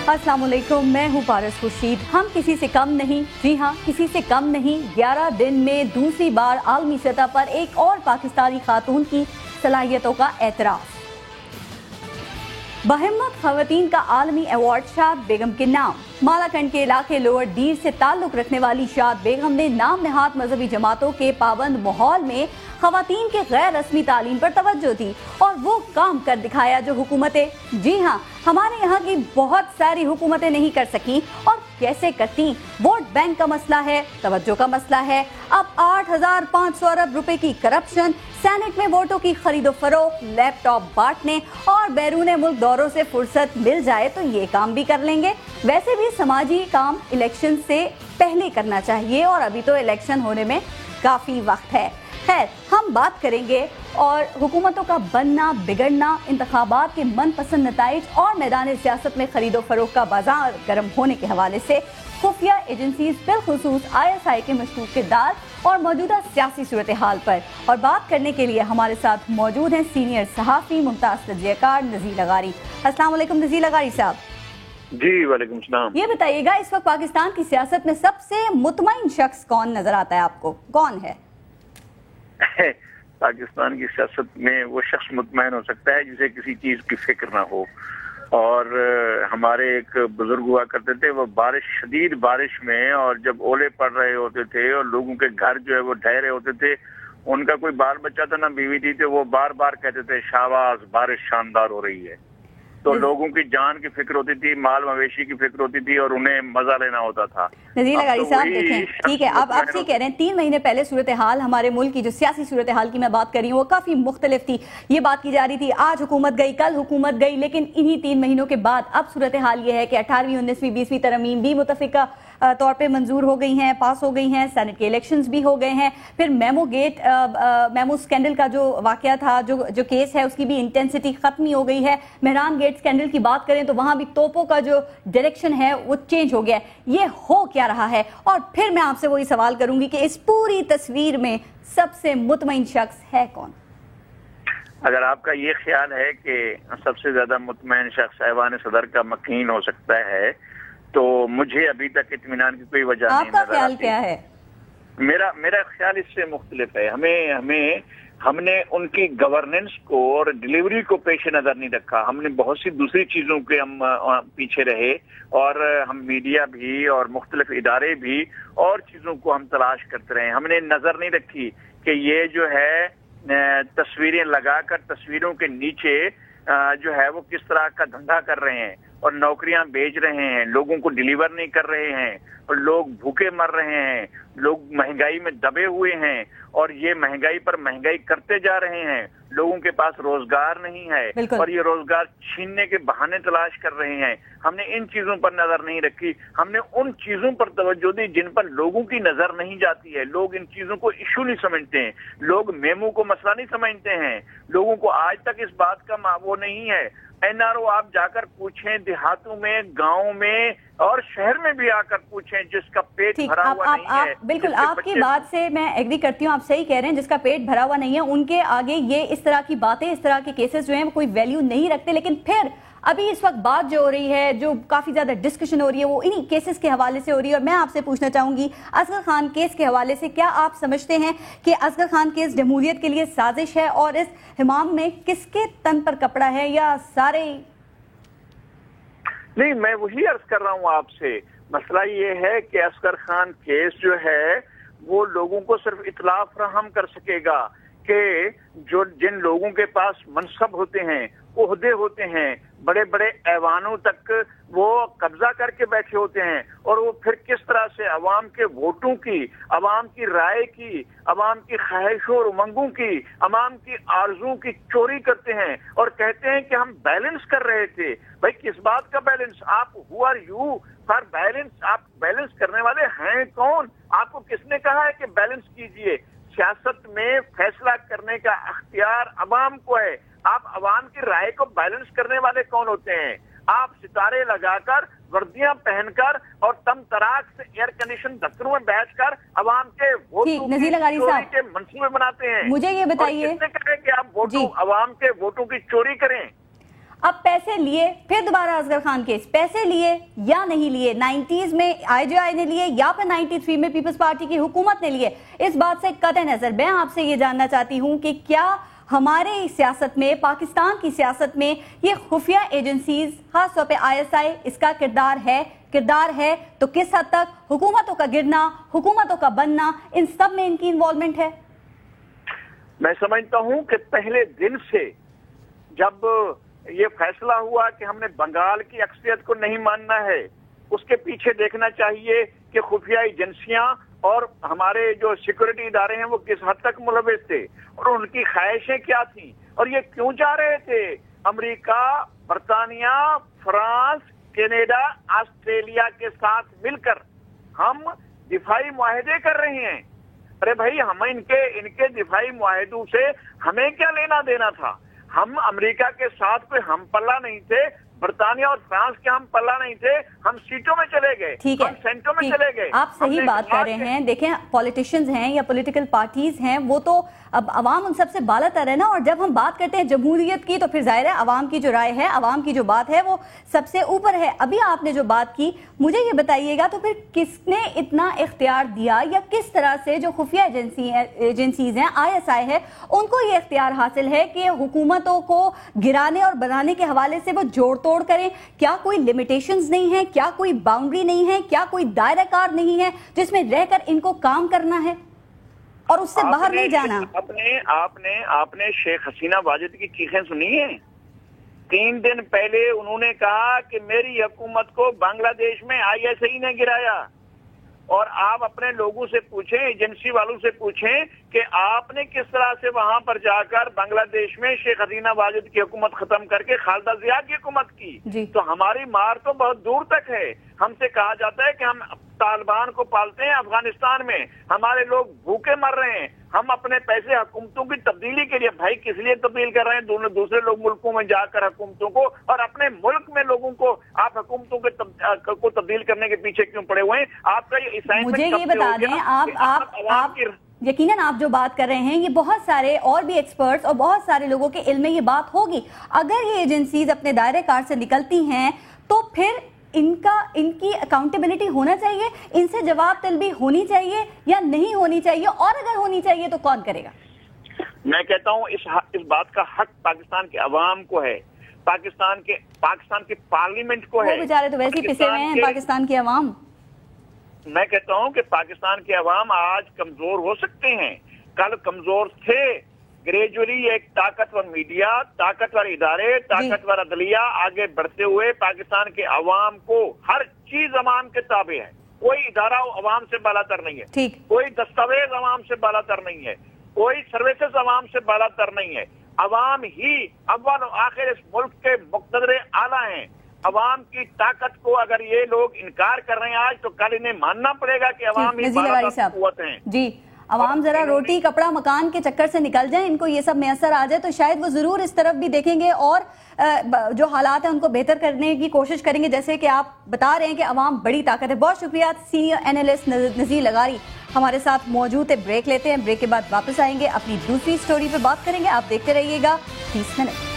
अस्सलाम वालेकुम, मैं हूँ पारस खुर्शीद। हम किसी से कम नहीं, जी हाँ किसी से कम नहीं। 11 दिन में दूसरी बार आलमी सतह पर एक और पाकिस्तानी खातून की सलाहियतों का एतराफ़। बहिम्मत खवातीन का आलमी अवार्ड शाद बेगम के नाम। मालाकंड के इलाके लोअर दीर से ताल्लुक़ रखने वाली शाद बेगम ने नाम नहाद मजहबी जमातों के पाबंद माहौल में खवातीन के गैर रस्मी तालीम पर तवज्जो दी और वो काम कर दिखाया जो हुकूमतें, जी हाँ हमारे यहाँ की बहुत सारी हुकूमतें नहीं कर सकी। और कैसे करती? वोट बैंक का मसला है, तवज्जो का मसला है। अब 8,500 अरब रुपए की करप्शन, सेनेट में वोटों की खरीदो फरोख्त, लैपटॉप बांटने और बैरून मुल्क दौरों से फुर्सत मिल जाए तो ये काम भी कर लेंगे। वैसे भी समाजी काम इलेक्शन से पहले करना चाहिए और अभी तो इलेक्शन होने में काफ़ी वक्त है। खैर, हम बात करेंगे और हुकूमतों का बनना बिगड़ना, इंतखाबात के मनपसंद नताइज और मैदान सियासत में खरीदो फरोख्त का बाजार गर्म होने के हवाले से खुफिया एजेंसीज बिलखुसूस ISI के मशकूक किरदार और मौजूदा सियासी सूरत हाल पर। और बात करने के लिए हमारे साथ मौजूद हैं सीनियर सहाफ़ी मुमताज़ तजज़ियाकार नज़ीर लगारी। अस्सलाम वालेकुम नज़ीर लगारी साहब। जी वालेकुम सलाम। ये बताइएगा, इस वक्त पाकिस्तान की सियासत में सबसे मुतमईन शख्स कौन नजर आता है आपको, कौन है? पाकिस्तान की सियासत में वो शख्स मुतमईन हो सकता है जिसे किसी चीज की फिक्र ना हो। और हमारे एक बुजुर्ग हुआ करते थे, वो शदीद बारिश में और जब ओले पड़ रहे होते थे और लोगों के घर जो है वो ढह रहे होते थे, उनका कोई बाल बच्चा था ना बीवी थी, तो वो बार बार कहते थे शाबाश बारिश शानदार हो रही है। तो लोगों की जान की फिक्र होती थी, माल मवेशी की फिक्र होती थी और उन्हें मजा लेना होता था। नज़ीर लगारी साहब देखें, ठीक है, आप सही कह रहे हैं। 3 महीने पहले सूरत हाल हमारे मुल्क की जो सियासी सूरत हाल की मैं बात कर रही हूँ वो काफी मुख्तलिफ थी। ये बात की जा रही थी आज हुकूमत गई कल हुकूमत गई, लेकिन इन्हीं 3 महीनों के बाद अब सूरत हाल ये है कि 18वीं 19वीं 20वीं तरमीम भी मुतफिका तौर पे मंजूर हो गई हैं, पास हो गई हैं, सेनेट के इलेक्शंस भी हो गए हैं। फिर मेमो स्कैंडल का जो वाकया था, जो केस है उसकी भी इंटेंसिटी खत्म ही हो गई है। मेहरान गेट स्कैंडल की बात करें तो वहां भी तोपों का जो डायरेक्शन है वो चेंज हो गया है। ये हो क्या रहा है? और फिर मैं आपसे वही सवाल करूंगी कि इस पूरी तस्वीर में सबसे मुतमईन शख्स है कौन? अगर आपका ये ख्याल है कि सबसे ज्यादा मुतमईन शख्स ऐवान सदर का मकीन हो सकता है, तो मुझे अभी तक इत्मीनान की कोई वजह नहीं नजर आती। आपका ख्याल क्या है? मेरा ख्याल इससे मुख्तलिफ है। हमने उनकी गवर्नेंस को और डिलीवरी को पेश नजर नहीं रखा। हमने बहुत सी दूसरी चीजों के हम पीछे रहे और हम मीडिया भी और मुख्तलिफ इदारे भी और चीजों को हम तलाश करते रहे। हमने नजर नहीं रखी कि ये जो है तस्वीरें लगाकर तस्वीरों के नीचे जो है वो किस तरह का धंधा कर रहे हैं और नौकरियां बेच रहे हैं, लोगों को डिलीवर नहीं कर रहे हैं और लोग भूखे मर रहे हैं, लोग महंगाई में दबे हुए हैं और ये महंगाई पर महंगाई करते जा रहे हैं। लोगों के पास रोजगार नहीं है और ये रोजगार छीनने के बहाने तलाश कर रहे हैं। हमने इन चीजों पर नजर नहीं रखी। हमने उन चीजों पर तवज्जो दी जिन पर लोगों की नजर नहीं जाती है। लोग इन चीजों को इशू नहीं समझते हैं, लोग मेमो को मसला नहीं समझते हैं, लोगों को आज तक इस बात का वो नहीं है। NRO आप जाकर पूछें, देहातों में, गाँव में और शहर में भी आकर पूछें, जिसका पेट भरा हुआ नहीं है। बिल्कुल आपकी बात से मैं एग्री करती हूँ, आप सही कह रहे हैं। जिसका पेट भरा हुआ नहीं है उनके आगे ये इस तरह की बातें, इस तरह के केसेस जो हैं वो कोई वैल्यू नहीं रखते। लेकिन फिर अभी इस वक्त बात जो हो रही है, जो काफी ज्यादा डिस्कशन हो रही है, वो इन्हीं केसेस के हवाले से हो रही है। और मैं आपसे पूछना चाहूंगी असगर खान केस के हवाले से, क्या आप समझते हैं कि असगर खान केस जमहूरियत के लिए साजिश है और इस हिमाम में किसके तन पर कपड़ा है या सारे? नहीं, मैं वही अर्ज कर रहा हूँ आपसे। मसला ये है कि असगर खान केस जो है वो लोगों को सिर्फ इतला फराहम कर सकेगा कि जिन लोगों के पास मनसब होते हैं, ओहदे होते हैं, बड़े बड़े ऐवानों तक वो कब्जा करके बैठे होते हैं और वो फिर किस तरह से अवाम के वोटों की, अवाम की राय की, अवाम की ख्वाहिशों और उमंगों की, अवाम की आरज़ू की चोरी करते हैं और कहते हैं कि हम बैलेंस कर रहे थे। भाई किस बात का बैलेंस? आप who are you for balance? आप बैलेंस करने वाले हैं कौन? आपको किसने कहा है कि बैलेंस कीजिए? सियासत में फैसला करने का अख्तियार अवाम को है। आप अवाम की राय को बैलेंस करने वाले कौन होते हैं? आप सितारे लगाकर, वर्दियां पहनकर और तम तराक से एयर कंडीशन दफ्तरों में बैठकर अवाम के वोटों के मंसूबे बनाते हैं। मुझे ये बताइए, किसने कहा कि आप वोटों, अवाम के वोटों की चोरी करें? اب پیسے لیے، پھر دوبارہ اصغر خان کیس، پیسے لیے یا نہیں لیے، 90s میں IJI نے لیے یا پھر 93 میں پیپلز پارٹی کی حکومت نے لیے، اس بات سے قطع نظر میں آپ سے یہ جاننا چاہتی ہوں کہ کیا ہمارے سیاست میں، پاکستان کی سیاست میں یہ خفیہ ایجنسیز، خاص طور پہ ISI، اس کا کردار ہے تو کس حد تک حکومتوں کا گرنا، حکومتوں کا بننا، ان سب میں ان کی انوالومنٹ ہے؟ میں سمجھتا ہوں کہ پہلے دن سے جب یہ فیصلہ ہوا کہ ہم نے بنگال کی اکثریت کو نہیں ماننا ہے، اس کے پیچھے دیکھنا چاہیے کہ خفیہ ایجنسیاں اور ہمارے جو سیکورٹی ادارے ہیں وہ کس حد تک ملوث تھے اور ان کی خواہشیں کیا تھیں اور یہ کیوں چاہ رہے تھے۔ امریکہ، برطانیہ، فرانس، کینیڈا، آسٹریلیا کے ساتھ مل کر ہم دفاعی معاہدے کر رہے ہیں۔ ارے بھائی، ہم ان کے دفاعی معاہدوں سے ہمیں کیا لینا دینا تھا؟ ہم امریکہ کے ساتھ کوئی ہم پلہ نہیں تھے، برطانیہ اور فرانس کے ہم پلہ نہیں تھے، ہم سیٹوں میں چلے گئے، ہم سینٹوں میں چلے گئے۔ آپ صحیح بات کر رہے ہیں۔ دیکھیں، پولیٹیشنز ہیں یا پولیٹیکل پارٹیز ہیں، وہ تو اب عوام ان سب سے بالا تر ہے نا، اور جب ہم بات کرتے ہیں جمہوریت کی تو پھر ظاہر ہے عوام کی جو رائے ہے، عوام کی جو بات ہے وہ سب سے اوپر ہے۔ ابھی آپ نے جو بات کی، مجھے یہ بتائیے گا تو پھر کس نے اتنا اختیار دیا یا کس طرح سے جو خفیہ ایجنسیز ہیں، ISI ہے، ان کو یہ اختیار حاصل ہے کہ حکومتوں کو گرانے اور بنانے کے حوالے سے وہ جوڑ توڑ کریں؟ کیا کوئی لمیٹیشنز نہیں ہے؟ کیا کوئی باؤنڈری نہیں ہے؟ کیا کوئی دائرہ کار نہیں ہے جس میں رہ کر ان کو کام کرنا ہے اور اس سے باہر نہیں جانا؟ آپ نے شیخ حسینہ واجد کی چیخیں سنی ہیں؟ 3 دن پہلے انہوں نے کہا کہ میری حکومت کو بنگلہ دیش میں ISI نے گرایا، اور آپ اپنے لوگوں سے پوچھیں، ایجنسی والوں سے پوچھیں کہ آپ نے کس طرح سے وہاں پر جا کر بنگلہ دیش میں شیخ حسینہ واجد کی حکومت ختم کر کے خالدہ ضیاء کی حکومت کی۔ تو ہماری مار تو بہت دور تک ہے۔ ہم سے کہا جاتا ہے کہ ہم طالبان کو پالتے ہیں افغانستان میں، ہمارے لوگ بھوکے مر رہے ہیں، ہم اپنے پیسے حکومتوں کی تبدیلی کے لیے، بھائی کس لیے تبدیل کر رہے ہیں دوسرے لوگ ملکوں میں جا کر حکومتوں کو، اور اپنے ملک میں لوگوں کو آپ حکومتوں کو تبدیل کرنے کے پیچھے کیوں پڑے ہوئے ہیں؟ آپ کا یہ مجھے یہ بتا دیں، آپ یقیناً آپ جو بات کر رہے ہیں یہ بہت سارے اور بھی ایکسپرٹس اور بہت سارے لوگوں کے علم میں یہ بات ہوگی۔ اگر یہ ایجنسیز اپنے دائرے کار سے نکلتی ہیں تو پھر ان کی اکاؤنٹیبلٹی ہونا چاہیے، ان سے جواب طلبی ہونی چاہیے یا نہیں ہونی چاہیے، اور اگر ہونی چاہیے تو کون کرے گا؟ میں کہتا ہوں اس بات کا حق پاکستان کے عوام کو ہے، پاکستان کے پارلیمنٹ کو ہے۔ وہ بیچارے تو ویسے ہی پسے ہوئے ہیں پاکستان کے عوام۔ میں کہتا ہوں کہ پاکستان کے عوام آج کمزور ہو سکتے ہیں، کل کمزور تھے۔ گریجولی ایک طاقتور میڈیا، طاقتور ادارے، طاقتور عدلیہ آگے بڑھتے ہوئے پاکستان کے عوام کو ہر چیز عوام کے تابع ہے۔ کوئی ادارہ عوام سے بالا تر نہیں ہے، کوئی دستاویز عوام سے بالا تر نہیں ہے، کوئی سروسز عوام سے بالا تر نہیں ہے۔ عوام ہی اول و آخر اس ملک کے مقتدر اعلیٰ ہیں۔ عوام کی طاقت کو اگر یہ لوگ انکار کر رہے ہیں آج، تو کل انہیں ماننا پڑے گا کہ عوام ہی بالا تر قوت ہیں۔ جی، عوام ذرا روٹی کپڑا مکان کے چکر سے نکل جائیں، ان کو یہ سب میسر آ جائے تو شاید وہ ضرور اس طرف بھی دیکھیں گے اور جو حالات ہیں ان کو بہتر کرنے کی کوشش کریں گے، جیسے کہ آپ بتا رہے ہیں کہ عوام بڑی طاقت ہے۔ بہت شکریہ سینئر اینالسٹ نذیر لغاری ہمارے ساتھ موجود ہے۔ بریک لیتے ہیں، بریک کے بعد واپس آئیں گے، اپنی دوسری سٹوری پہ بات کریں گے۔ آپ دیکھتے رہیے گا 30 منٹ۔